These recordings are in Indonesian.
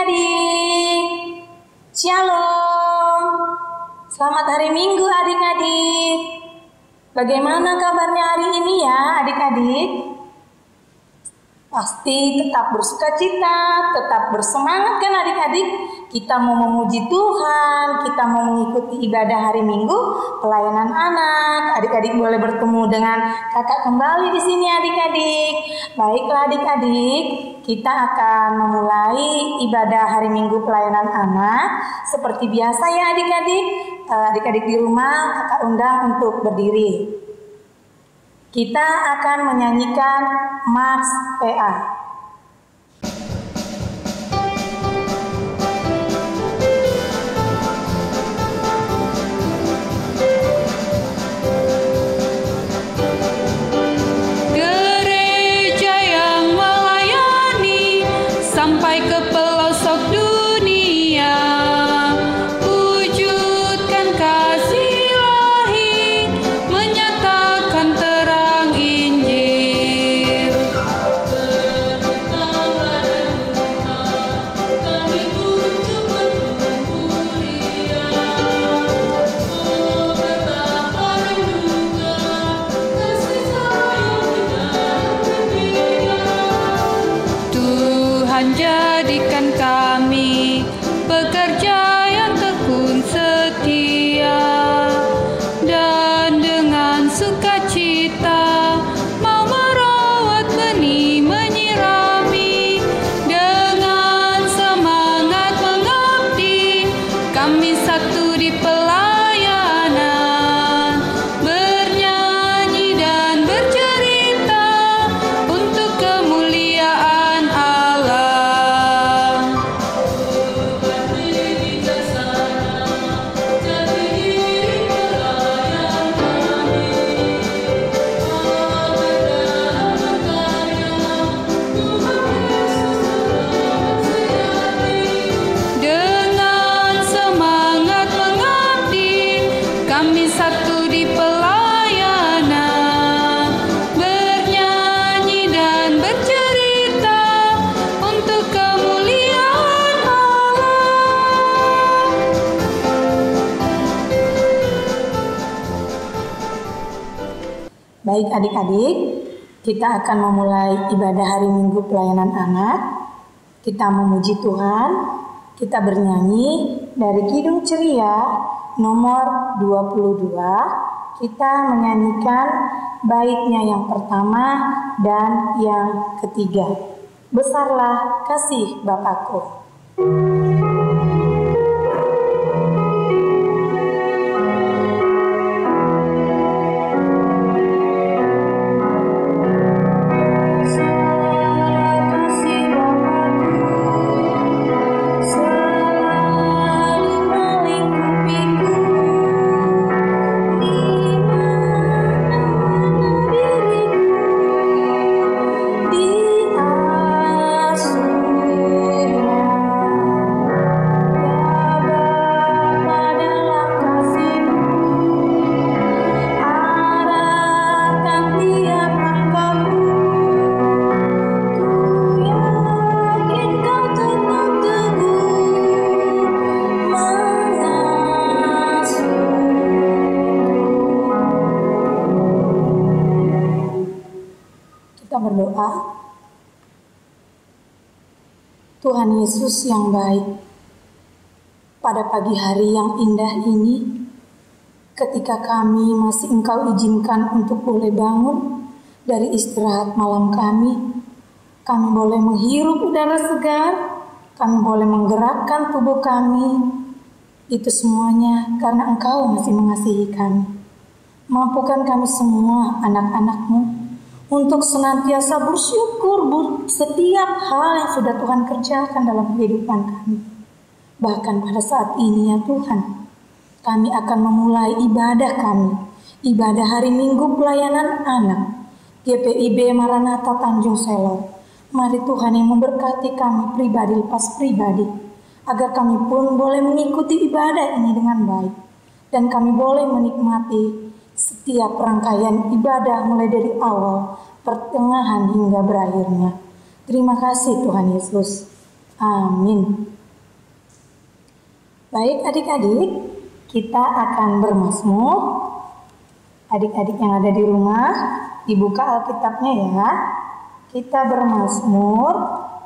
adik-adik. Shalom. Selamat hari Minggu adik-adik. Bagaimana kabarnya hari ini ya adik-adik? Pasti tetap bersukacita, tetap bersemangat kan adik-adik? Kita mau memuji Tuhan, kita mau mengikuti ibadah hari Minggu, pelayanan anak. Adik-adik boleh bertemu dengan kakak kembali di sini adik-adik. Baiklah adik-adik, kita akan memulai ibadah hari Minggu pelayanan anak. Seperti biasa ya adik-adik, adik-adik di rumah kakak undang untuk berdiri. Kita akan menyanyikan Mars PA. Gereja yang melayani sampai ke pelosok dunia, wujudkan kasih ilahi, menyatakan terang Injil. Kami pujuk bertumbuh mulia, oh betapa rindukan kasih sayang Tuhan, jadikan kami pekerja yang tekun setia, dan dengan sukacita mau merawat benih, menyirami, dengan semangat mengabdi. Kami satu di pelayanan, bernyanyi dan bercerita untuk kemuliaan Allah. Berdiri di sana, jadi diri pelayan kami. Oh, berdalam berkarya, Tuhan Yesus tetap sejati. Dengan semangat mengabdi, kami satu di pelayanan, bernyanyi dan bercerita untuk kemuliaan Allah. Baik adik-adik, kita akan memulai ibadah hari Minggu pelayanan anak. Kita memuji Tuhan, kita bernyanyi dari Kidung Ceria nomor 22. Kita menyanyikan baitnya yang pertama dan yang ketiga. Besarlah kasih Bapakku. Berdoa. Tuhan Yesus yang baik, pada pagi hari yang indah ini, ketika kami masih Engkau izinkan untuk boleh bangun dari istirahat malam kami boleh menghirup udara segar, kami boleh menggerakkan tubuh kami. Itu semuanya karena Engkau masih mengasihi kami. Mampukan kami semua anak-anak-Mu untuk senantiasa bersyukur setiap hal yang sudah Tuhan kerjakan dalam kehidupan kami. Bahkan pada saat ini ya Tuhan, kami akan memulai ibadah kami, ibadah hari Minggu pelayanan anak, GPIB Maranatha Tanjung Selor. Mari Tuhan yang memberkati kami pribadi lepas pribadi, agar kami pun boleh mengikuti ibadah ini dengan baik, dan kami boleh menikmati setiap rangkaian ibadah mulai dari awal, pertengahan hingga berakhirnya. Terima kasih Tuhan Yesus. Amin. Baik adik-adik, kita akan bermazmur. Adik-adik yang ada di rumah, dibuka Alkitabnya ya. Kita bermazmur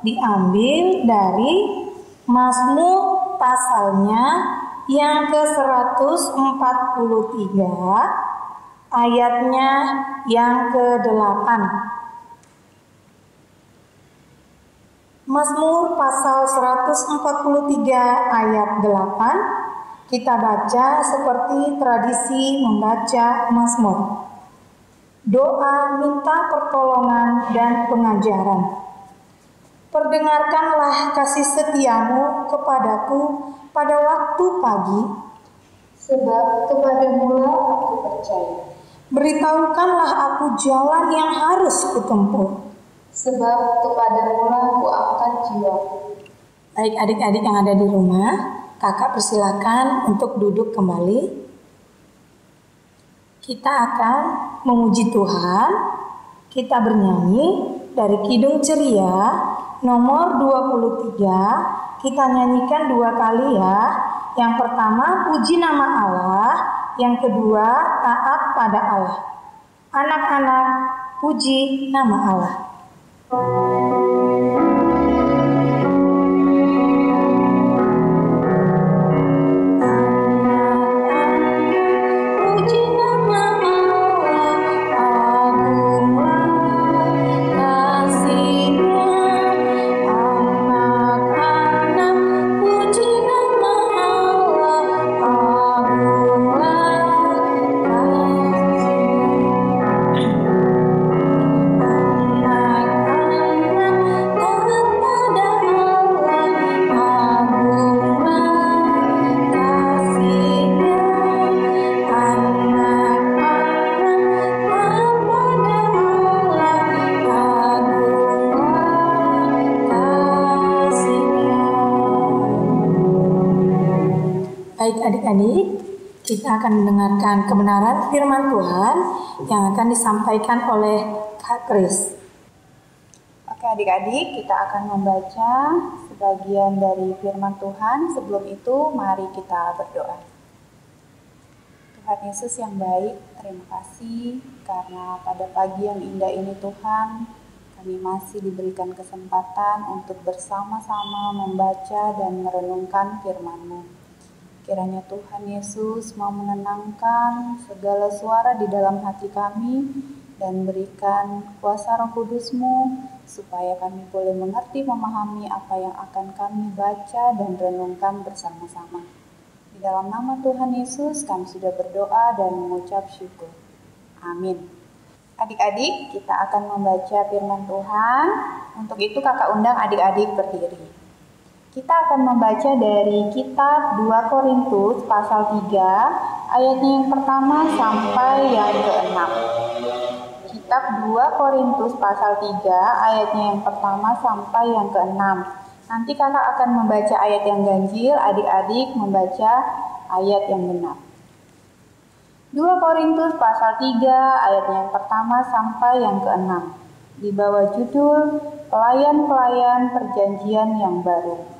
diambil dari Mazmur pasalnya yang ke-143, ayatnya yang ke-8. Mazmur pasal 143 ayat 8 kita baca seperti tradisi membaca Mazmur. Doa minta pertolongan dan pengajaran. Perdengarkanlah kasih setiamu kepadaku pada waktu pagi, sebab kepadamu-lah aku percaya. Beritahukanlah aku jalan yang harus kutempuh, sebab kepadamu-lah ku angkat jiwaku. Baik adik-adik yang ada di rumah, kakak persilakan untuk duduk kembali. Kita akan memuji Tuhan. Kita bernyanyi dari Kidung Ceria nomor 23. Kita nyanyikan 2 kali ya. Yang pertama puji nama Allah, yang kedua taat pada Allah. Anak-anak, puji nama Allah. Baik adik-adik, kita akan mendengarkan kebenaran firman Tuhan yang akan disampaikan oleh Kak Kris. Oke adik-adik, kita akan membaca sebagian dari firman Tuhan. Sebelum itu, mari kita berdoa. Tuhan Yesus yang baik, terima kasih karena pada pagi yang indah ini Tuhan, kami masih diberikan kesempatan untuk bersama-sama membaca dan merenungkan firman-Mu. Kiranya Tuhan Yesus mau menenangkan segala suara di dalam hati kami dan berikan kuasa Roh Kudus-Mu supaya kami boleh mengerti, memahami apa yang akan kami baca dan renungkan bersama-sama. Di dalam nama Tuhan Yesus kami sudah berdoa dan mengucap syukur. Amin. Adik-adik, kita akan membaca firman Tuhan. Untuk itu kakak undang adik-adik berdiri. Kita akan membaca dari kitab 2 Korintus pasal 3 ayatnya yang pertama sampai yang ke-6. Kitab 2 Korintus pasal 3 ayatnya yang pertama sampai yang ke-6. Nanti kakak akan membaca ayat yang ganjil, adik-adik membaca ayat yang genap. 2 Korintus pasal 3 ayatnya yang pertama sampai yang ke-6. Di bawah judul Pelayan-pelayan Perjanjian yang Baru.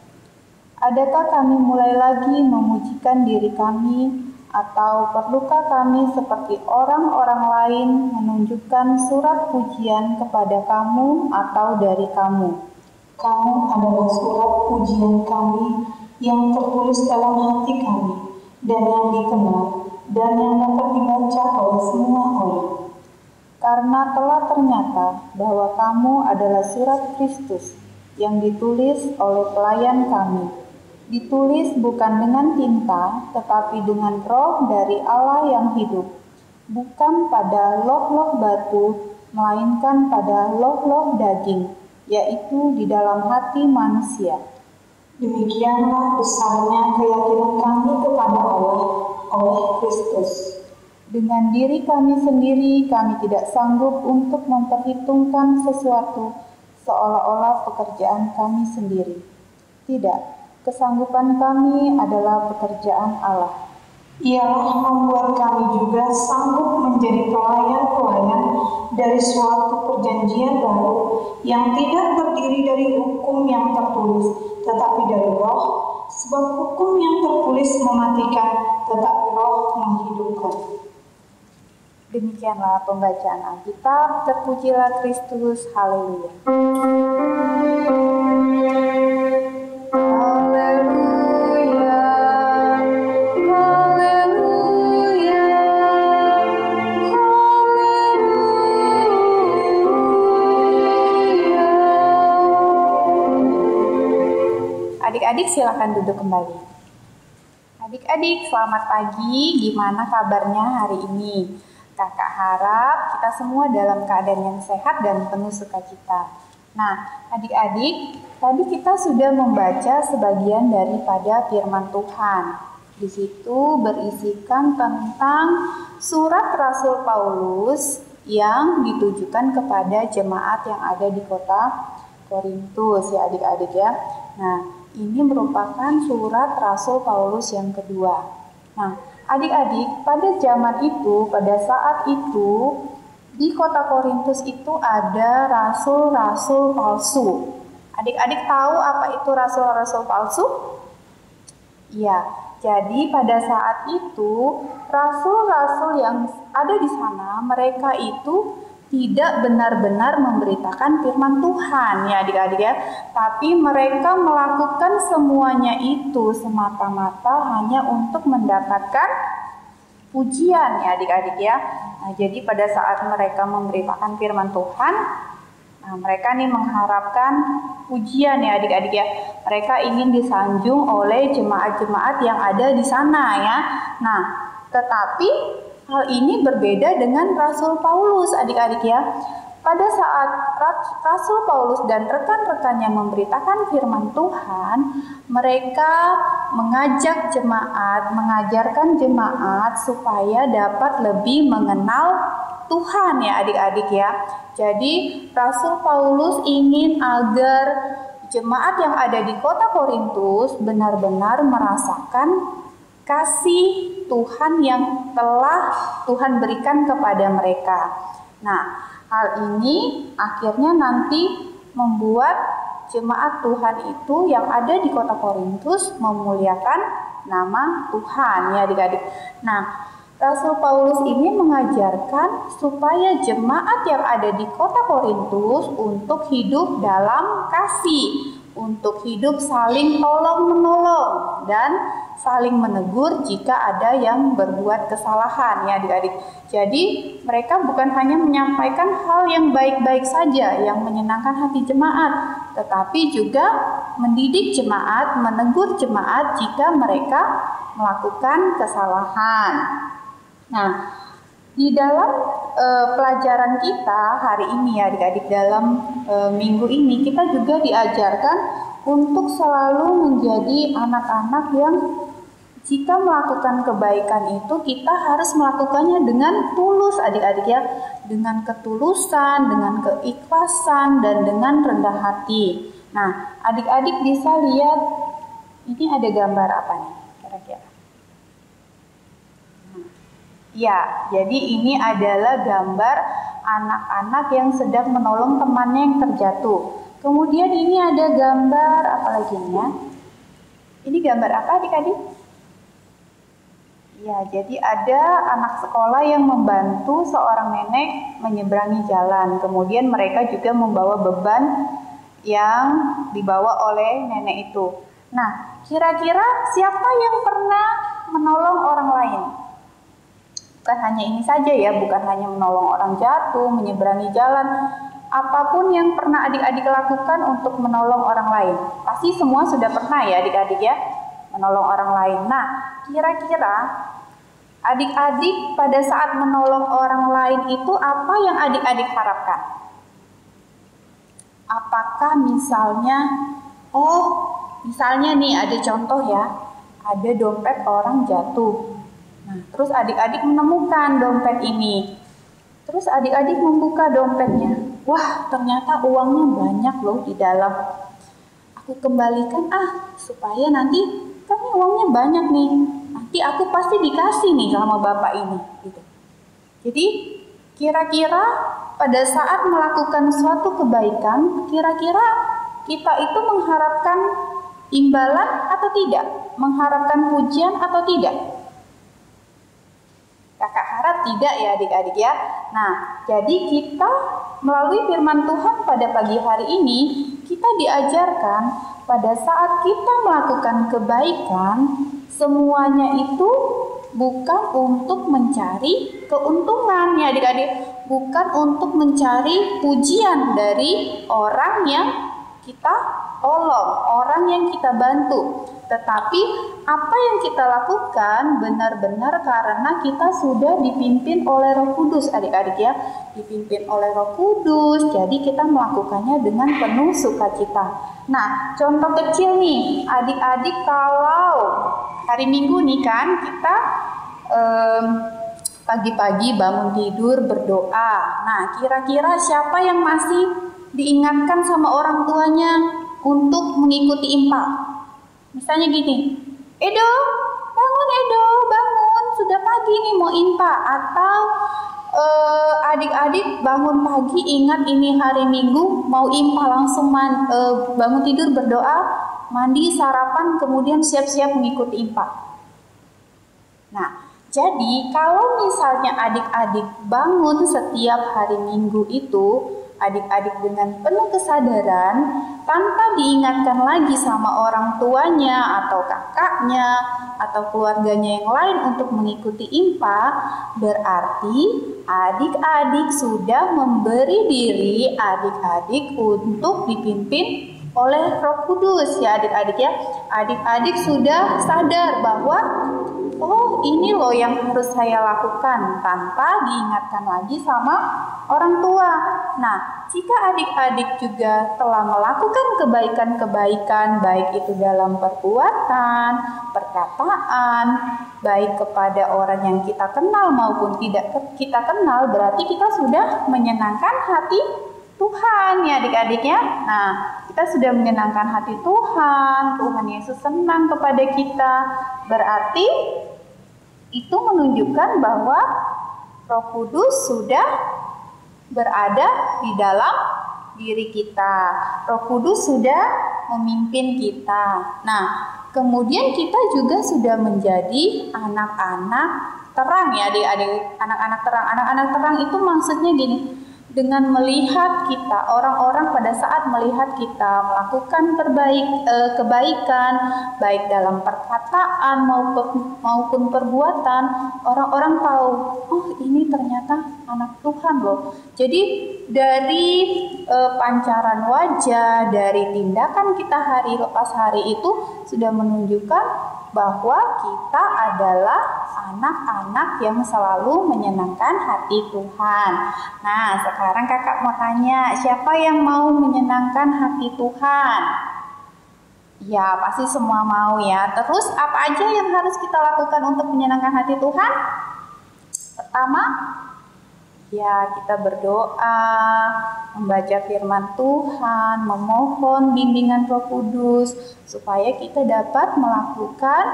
Adakah kami mulai lagi memujikan diri kami, atau perlukah kami seperti orang-orang lain menunjukkan surat pujian kepada kamu atau dari kamu? Kamu adalah surat pujian kami yang tertulis dalam hati kami dan yang dikenal dan yang dapat dibaca oleh semua orang. Karena telah ternyata bahwa kamu adalah surat Kristus yang ditulis oleh pelayan kami. Ditulis bukan dengan tinta, tetapi dengan roh dari Allah yang hidup. Bukan pada loh-loh batu, melainkan pada loh-loh daging, yaitu di dalam hati manusia. Demikianlah besarnya keyakinan kami kepada Allah oleh Kristus. Dengan diri kami sendiri, kami tidak sanggup untuk memperhitungkan sesuatu seolah-olah pekerjaan kami sendiri. Tidak. Kesanggupan kami adalah pekerjaan Allah. Ialah membuat kami juga sanggup menjadi pelayan-pelayan dari suatu perjanjian baru yang tidak terdiri dari hukum yang tertulis, tetapi dari Roh, sebab hukum yang tertulis mematikan, tetapi Roh menghidupkan. Demikianlah pembacaan Alkitab. Terpujilah Kristus. Haleluya. Haleluya. Haleluya. Haleluya. Adik-adik silakan duduk kembali. Adik-adik, selamat pagi. Gimana kabarnya hari ini? Kakak harap kita semua dalam keadaan yang sehat dan penuh sukacita. Nah, adik-adik, tadi kita sudah membaca sebagian daripada firman Tuhan. Di situ berisikan tentang surat Rasul Paulus yang ditujukan kepada jemaat yang ada di kota Korintus ya adik-adik ya. Nah, ini merupakan surat Rasul Paulus yang kedua. Nah, adik-adik, pada zaman itu, pada saat itu, di kota Korintus itu ada rasul-rasul palsu. Adik-adik tahu apa itu rasul-rasul palsu? Ya, jadi pada saat itu, rasul-rasul yang ada di sana, mereka itu tidak benar-benar memberitakan firman Tuhan ya adik-adik ya. Tapi mereka melakukan semuanya itu semata-mata hanya untuk mendapatkan pujian ya adik-adik ya. Nah, jadi pada saat mereka memberitakan firman Tuhan, nah, mereka nih mengharapkan pujian ya adik-adik ya. Mereka ingin disanjung oleh jemaat-jemaat yang ada di sana ya. Nah, tetapi hal ini berbeda dengan Rasul Paulus adik-adik ya. Pada saat Rasul Paulus dan rekan-rekannya memberitakan firman Tuhan, mereka mengajak jemaat, mengajarkan jemaat supaya dapat lebih mengenal Tuhan ya adik-adik ya. Jadi Rasul Paulus ingin agar jemaat yang ada di kota Korintus benar-benar merasakan kasih Tuhan yang telah Tuhan berikan kepada mereka. Nah, hal ini akhirnya nanti membuat jemaat Tuhan itu yang ada di kota Korintus memuliakan nama Tuhan ya adik-adik. Nah, Rasul Paulus ini mengajarkan supaya jemaat yang ada di kota Korintus untuk hidup dalam kasih, untuk hidup saling tolong-menolong dan saling menegur jika ada yang berbuat kesalahan ya adik-adik. Jadi mereka bukan hanya menyampaikan hal yang baik-baik saja yang menyenangkan hati jemaat, tetapi juga mendidik jemaat, menegur jemaat jika mereka melakukan kesalahan. Nah, di dalam pelajaran kita hari ini ya adik-adik, dalam minggu ini kita juga diajarkan untuk selalu menjadi anak-anak yang jika melakukan kebaikan itu kita harus melakukannya dengan tulus adik-adik ya, dengan ketulusan, dengan keikhlasan dan dengan rendah hati. Nah, adik-adik bisa lihat ini ada gambar apa nih kira-kira? Ya, jadi ini adalah gambar anak-anak yang sedang menolong temannya yang terjatuh. Kemudian ini ada gambar apa lagi nih ya? Ini gambar apa adik-adik? Ya, jadi ada anak sekolah yang membantu seorang nenek menyeberangi jalan. Kemudian mereka juga membawa beban yang dibawa oleh nenek itu. Nah, kira-kira siapa yang pernah menolong orang lain? Bukan hanya ini saja ya, bukan hanya menolong orang jatuh, menyeberangi jalan. Apapun yang pernah adik-adik lakukan untuk menolong orang lain. Pasti semua sudah pernah ya adik-adik ya, menolong orang lain. Nah, kira-kira adik-adik pada saat menolong orang lain itu apa yang adik-adik harapkan? Apakah misalnya, misalnya nih ada contoh ya, ada dompet orang jatuh. Nah, terus adik-adik menemukan dompet ini. Terus adik-adik membuka dompetnya. Wah, ternyata uangnya banyak loh di dalam. Aku kembalikan supaya nanti kan ini uangnya banyak nih, nanti aku pasti dikasih nih sama bapak ini gitu. Jadi kira-kira pada saat melakukan suatu kebaikan, kira-kira kita itu mengharapkan imbalan atau tidak? Mengharapkan pujian atau tidak? Kakak harap tidak ya adik-adik ya. Nah, jadi kita melalui firman Tuhan pada pagi hari ini, kita diajarkan pada saat kita melakukan kebaikan, semuanya itu bukan untuk mencari keuntungan ya adik-adik, bukan untuk mencari pujian dari orang yang kita tolong, orang yang kita bantu, tetapi apa yang kita lakukan benar-benar karena kita sudah dipimpin oleh Roh Kudus adik-adik ya, dipimpin oleh Roh Kudus, jadi kita melakukannya dengan penuh sukacita. Nah, contoh kecil nih adik-adik, kalau hari Minggu nih kan kita pagi-pagi bangun tidur berdoa. Nah, kira-kira siapa yang masih diingatkan sama orang tuanya untuk mengikuti impak? Misalnya gini, Edo, bangun Edo, bangun, sudah pagi nih mau impak. Atau adik-adik bangun pagi ingat ini hari Minggu mau impak, langsung bangun tidur berdoa, mandi, sarapan, kemudian siap-siap mengikuti impak. Nah, jadi kalau misalnya adik-adik bangun setiap hari Minggu itu, adik-adik dengan penuh kesadaran, tanpa diingatkan lagi sama orang tuanya atau kakaknya atau keluarganya yang lain untuk mengikuti impak, berarti adik-adik sudah memberi diri adik-adik untuk dipimpin oleh Roh Kudus ya adik-adik ya. Adik-adik sudah sadar bahwa oh ini loh yang harus saya lakukan, tanpa diingatkan lagi sama orang tua. Nah, jika adik-adik juga telah melakukan kebaikan-kebaikan, baik itu dalam perbuatan, perkataan, baik kepada orang yang kita kenal maupun tidak kita kenal, berarti kita sudah menyenangkan hati Tuhan ya adik-adik ya. Nah, kita sudah menyenangkan hati Tuhan, Tuhan Yesus senang kepada kita. Berarti itu menunjukkan bahwa Roh Kudus sudah berada di dalam diri kita. Roh Kudus sudah memimpin kita. Nah, kemudian kita juga sudah menjadi anak-anak terang ya adik-adik. Anak-anak terang. Anak-anak terang itu maksudnya gini, dengan melihat kita, orang-orang pada saat melihat kita melakukan kebaikan, baik dalam perkataan maupun perbuatan, orang-orang tahu, oh ini ternyata anak Tuhan loh. Jadi dari pancaran wajah, dari tindakan kita hari lepas hari itu sudah menunjukkan bahwa kita adalah anak-anak yang selalu menyenangkan hati Tuhan. Nah, sekarang kakak mau tanya, siapa yang mau menyenangkan hati Tuhan? Ya, pasti semua mau ya. Terus apa aja yang harus kita lakukan untuk menyenangkan hati Tuhan? Pertama, ya kita berdoa, membaca firman Tuhan, memohon bimbingan Roh Kudus supaya kita dapat melakukan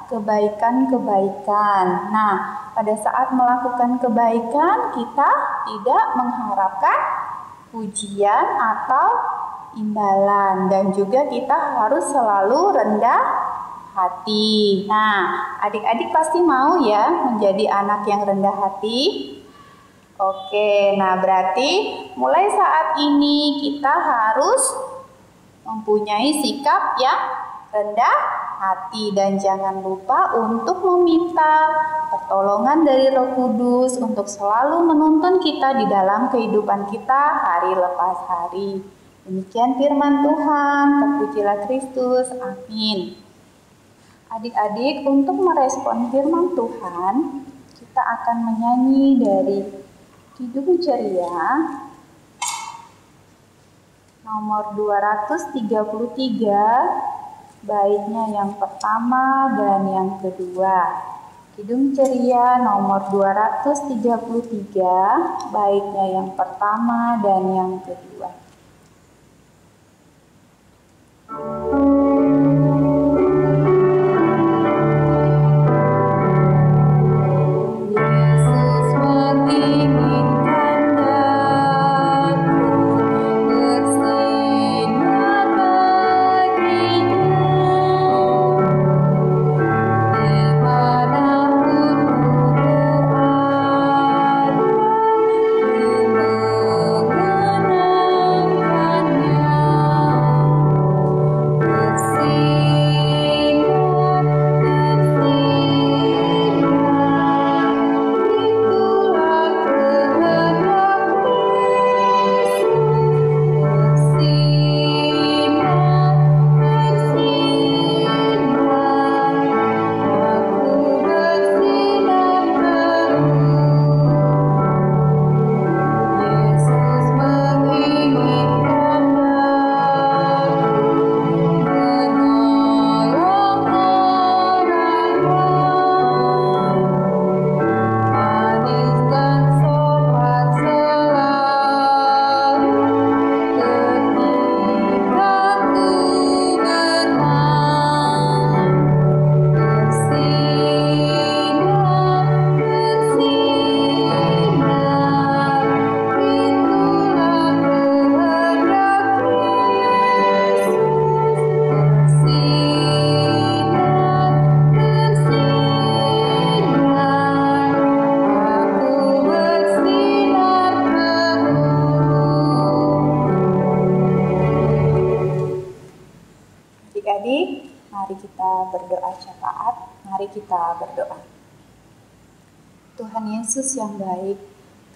kebaikan-kebaikan. Nah, pada saat melakukan kebaikan kita tidak mengharapkan pujian atau imbalan, dan juga kita harus selalu rendah hati. Nah, adik-adik pasti mau ya menjadi anak yang rendah hati. Oke, nah berarti mulai saat ini kita harus mempunyai sikap yang rendah hati, dan jangan lupa untuk meminta pertolongan dari Roh Kudus untuk selalu menuntun kita di dalam kehidupan kita hari lepas hari. Demikian firman Tuhan, terpujilah Kristus, amin. Adik-adik, untuk merespon firman Tuhan, kita akan menyanyi dari Kidung Ceria nomor 233, baitnya yang pertama dan yang kedua. Kidung Ceria nomor 233, baitnya yang pertama dan yang kedua. adik-adik, mari kita berdoa syafaat, mari kita berdoa. Tuhan Yesus yang baik,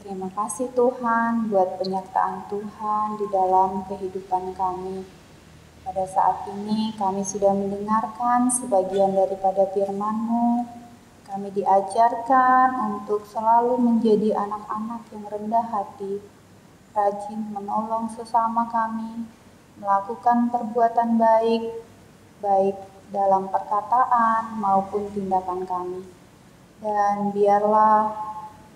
terima kasih Tuhan buat penyertaan Tuhan di dalam kehidupan kami. Pada saat ini kami sudah mendengarkan sebagian daripada firman-Mu. Kami diajarkan untuk selalu menjadi anak-anak yang rendah hati, rajin menolong sesama kami, melakukan perbuatan baik, baik dalam perkataan maupun tindakan kami. Dan biarlah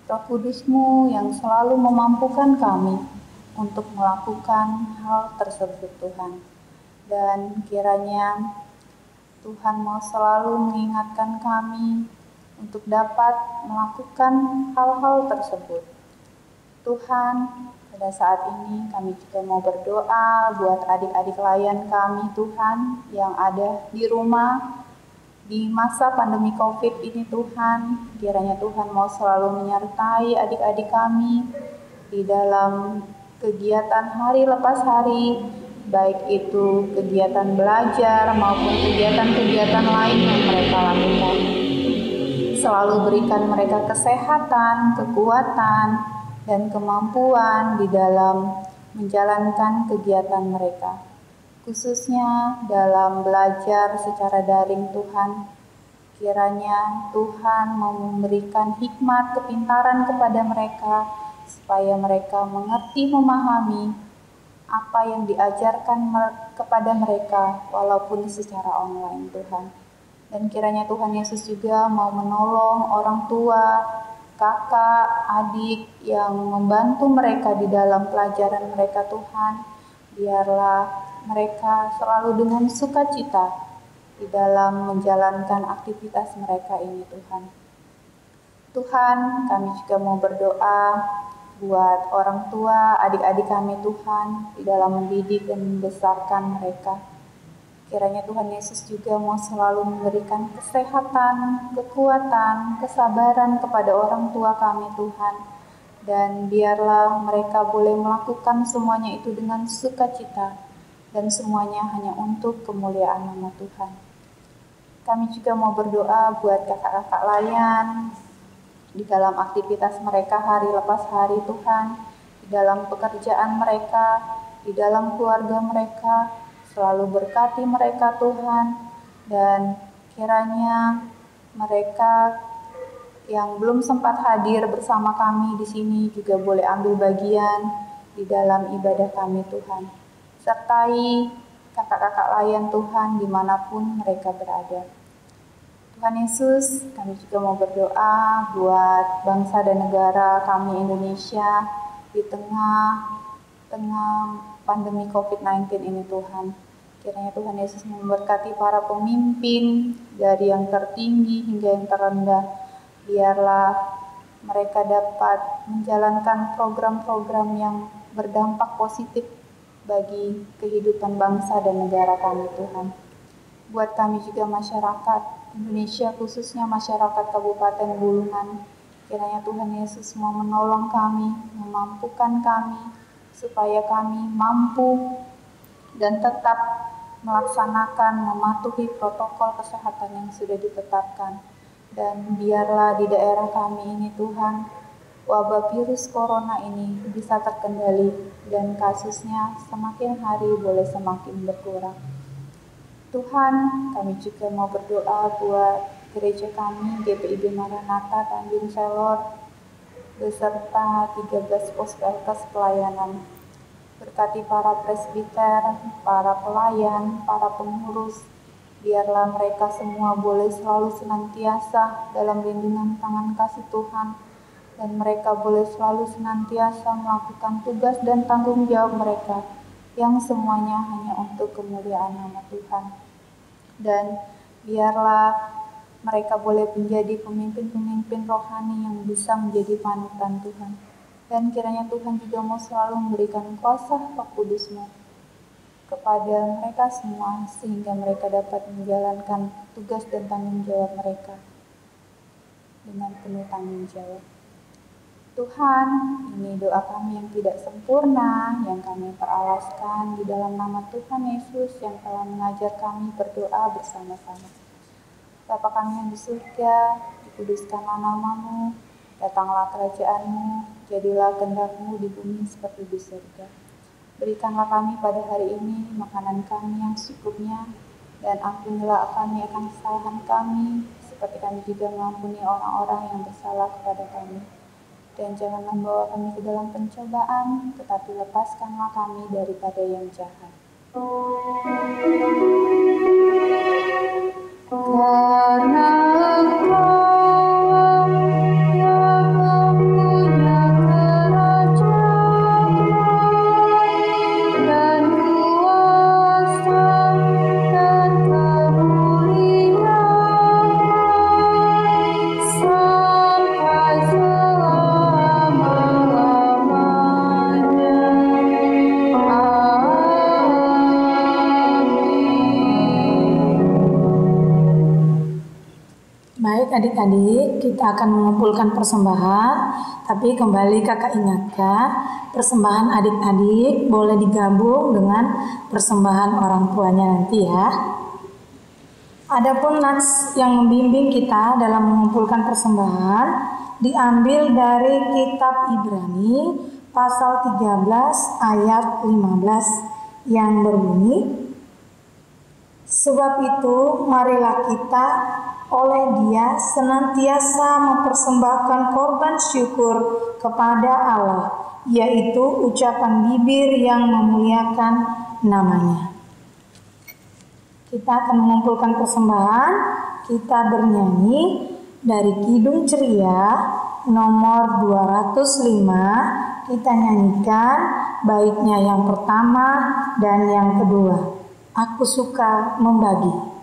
Roh Kudus-Mu yang selalu memampukan kami untuk melakukan hal tersebut Tuhan. Dan kiranya Tuhan mau selalu mengingatkan kami untuk dapat melakukan hal-hal tersebut. Tuhan, pada saat ini kami juga mau berdoa buat adik-adik layan kami Tuhan yang ada di rumah di masa pandemi COVID ini Tuhan. Kiranya Tuhan mau selalu menyertai adik-adik kami di dalam kegiatan hari lepas hari, baik itu kegiatan belajar maupun kegiatan-kegiatan lain yang mereka lakukan. Selalu berikan mereka kesehatan, kekuatan, dan kemampuan di dalam menjalankan kegiatan mereka, khususnya dalam belajar secara daring Tuhan. Kiranya Tuhan mau memberikan hikmat kepintaran kepada mereka, supaya mereka mengerti memahami apa yang diajarkan kepada mereka walaupun secara online Tuhan. Dan kiranya Tuhan Yesus juga mau menolong orang tua, kakak, adik yang membantu mereka di dalam pelajaran mereka Tuhan. Biarlah mereka selalu dengan sukacita di dalam menjalankan aktivitas mereka ini Tuhan. Tuhan, kami juga mau berdoa buat orang tua, adik-adik kami Tuhan, di dalam mendidik dan membesarkan mereka. Kiranya Tuhan Yesus juga mau selalu memberikan kesehatan, kekuatan, kesabaran kepada orang tua kami Tuhan. Dan biarlah mereka boleh melakukan semuanya itu dengan sukacita, dan semuanya hanya untuk kemuliaan nama Tuhan. Kami juga mau berdoa buat kakak-kakak layan di dalam aktivitas mereka hari lepas hari Tuhan, di dalam pekerjaan mereka, di dalam keluarga mereka. Selalu berkati mereka Tuhan, dan kiranya mereka yang belum sempat hadir bersama kami di sini juga boleh ambil bagian di dalam ibadah kami Tuhan. Sertai kakak-kakak layan Tuhan dimanapun mereka berada. Tuhan Yesus, kami juga mau berdoa buat bangsa dan negara kami Indonesia di tengah pandemi COVID-19 ini Tuhan. Kiranya Tuhan Yesus memberkati para pemimpin dari yang tertinggi hingga yang terendah. Biarlah mereka dapat menjalankan program-program yang berdampak positif bagi kehidupan bangsa dan negara kami Tuhan. Buat kami juga masyarakat Indonesia, khususnya masyarakat Kabupaten Bulungan, kiranya Tuhan Yesus mau menolong kami, memampukan kami, supaya kami mampu dan tetap melaksanakan, mematuhi protokol kesehatan yang sudah ditetapkan. Dan biarlah di daerah kami ini Tuhan, wabah virus corona ini bisa terkendali dan kasusnya semakin hari boleh semakin berkurang. Tuhan, kami juga mau berdoa buat gereja kami, GPIB Maranatha Tanjung Selor, beserta 13 pos pelkas pelayanan. Berkati para presbiter, para pelayan, para pengurus, biarlah mereka semua boleh selalu senantiasa dalam lindungan tangan kasih Tuhan, dan mereka boleh selalu senantiasa melakukan tugas dan tanggung jawab mereka, yang semuanya hanya untuk kemuliaan nama Tuhan. Dan biarlah mereka boleh menjadi pemimpin-pemimpin rohani yang bisa menjadi panutan Tuhan. Dan kiranya Tuhan juga mau selalu memberikan kuasa Roh Kudus-Mu kepada mereka semua, sehingga mereka dapat menjalankan tugas dan tanggung jawab mereka dengan penuh tanggung jawab. Tuhan, ini doa kami yang tidak sempurna, yang kami peralaskan di dalam nama Tuhan Yesus yang telah mengajar kami berdoa bersama-sama. Bapa kami yang di surga, dikuduskanlah nama-Mu, datanglah kerajaan-Mu, jadilah kehendak-Mu di bumi seperti di surga. Berikanlah kami pada hari ini makanan kami yang secukupnya, dan ampunilah kami akan kesalahan kami, seperti kami juga mengampuni orang-orang yang bersalah kepada kami. Dan janganlah membawa kami ke dalam pencobaan, tetapi lepaskanlah kami daripada yang jahat. Karena Engkau yang mempunyai kerajaan dan kuasa dan kemuliaan sampai selama-lamanya. Baik adik-adik, kita akan mengumpulkan persembahan, tapi kembali kakak ingatkan, persembahan adik-adik boleh digabung dengan persembahan orang tuanya nanti ya. Adapun nats yang membimbing kita dalam mengumpulkan persembahan diambil dari kitab Ibrani pasal 13 ayat 15 yang berbunyi, sebab itu marilah kita oleh Dia senantiasa mempersembahkan korban syukur kepada Allah, yaitu ucapan bibir yang memuliakan nama-Nya. Kita akan mengumpulkan persembahan, kita bernyanyi dari Kidung Ceria nomor 205, kita nyanyikan baitnya yang pertama dan yang kedua. Aku suka membagi.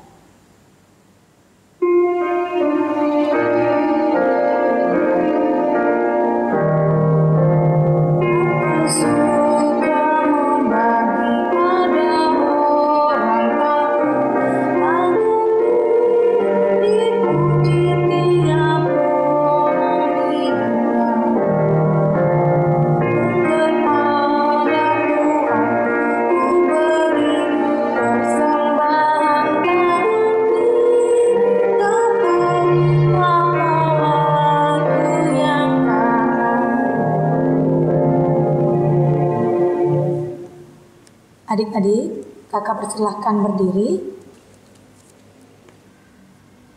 Adik-adik, kakak persilahkan berdiri.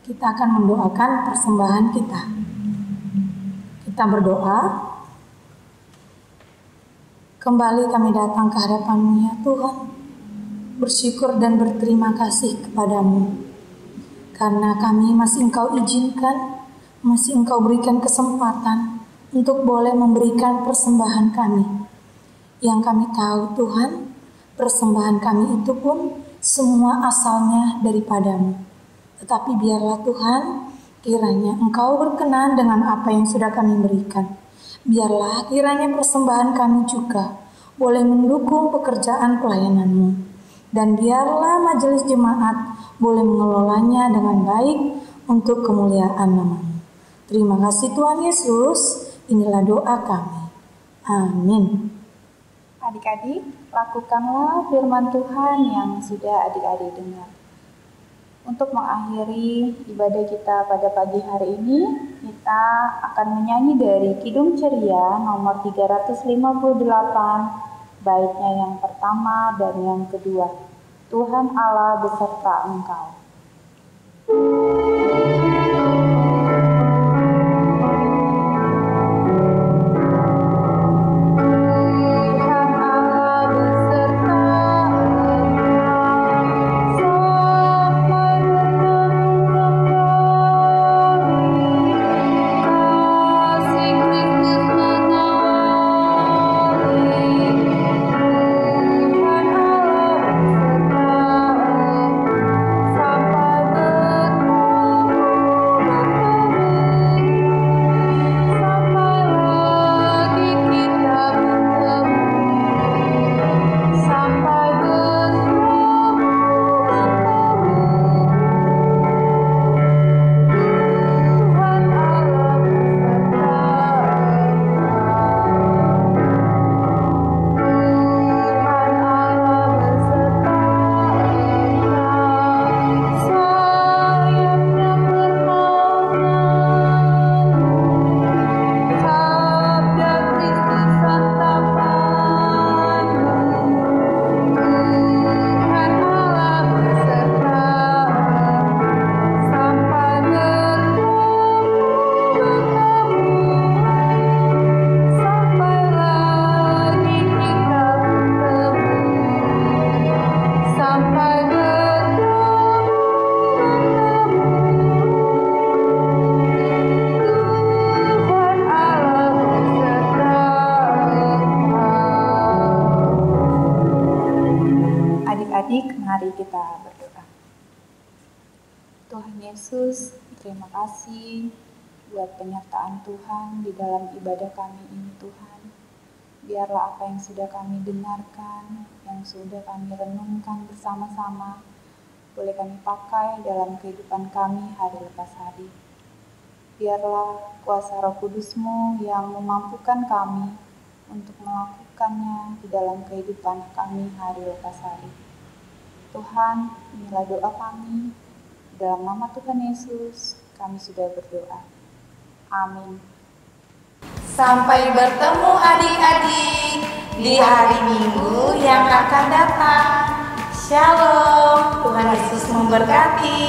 Kita akan mendoakan persembahan kita. Kita berdoa. Kembali kami datang ke hadapan-Mu ya Tuhan, bersyukur dan berterima kasih kepada-Mu, karena kami masih Engkau izinkan, masih Engkau berikan kesempatan untuk boleh memberikan persembahan kami. Yang kami tahu Tuhan, persembahan kami itu pun semua asalnya daripada-Mu. Tetapi biarlah Tuhan, kiranya Engkau berkenan dengan apa yang sudah kami berikan. Biarlah kiranya persembahan kami juga boleh mendukung pekerjaan pelayanan-Mu. Dan biarlah majelis jemaat boleh mengelolanya dengan baik untuk kemuliaan nama-Mu. Terima kasih Tuhan Yesus, inilah doa kami. Amin. Adik-adik, lakukanlah firman Tuhan yang sudah adik-adik dengar. Untuk mengakhiri ibadah kita pada pagi hari ini, kita akan menyanyi dari Kidung Ceria nomor 358, baitnya yang pertama dan yang kedua. Tuhan Allah beserta Engkau. Sampai kita berdoa. Tuhan Yesus, terima kasih buat penyertaan Tuhan di dalam ibadah kami ini Tuhan. Biarlah apa yang sudah kami dengarkan, yang sudah kami renungkan bersama-sama, boleh kami pakai dalam kehidupan kami hari lepas hari. Biarlah kuasa Roh Kudus-Mu yang memampukan kami untuk melakukannya di dalam kehidupan kami hari lepas hari. Tuhan, inilah doa kami. Dalam nama Tuhan Yesus, kami sudah berdoa. Amin. Sampai bertemu adik-adik di hari Minggu yang akan datang. Shalom, Tuhan Yesus memberkati.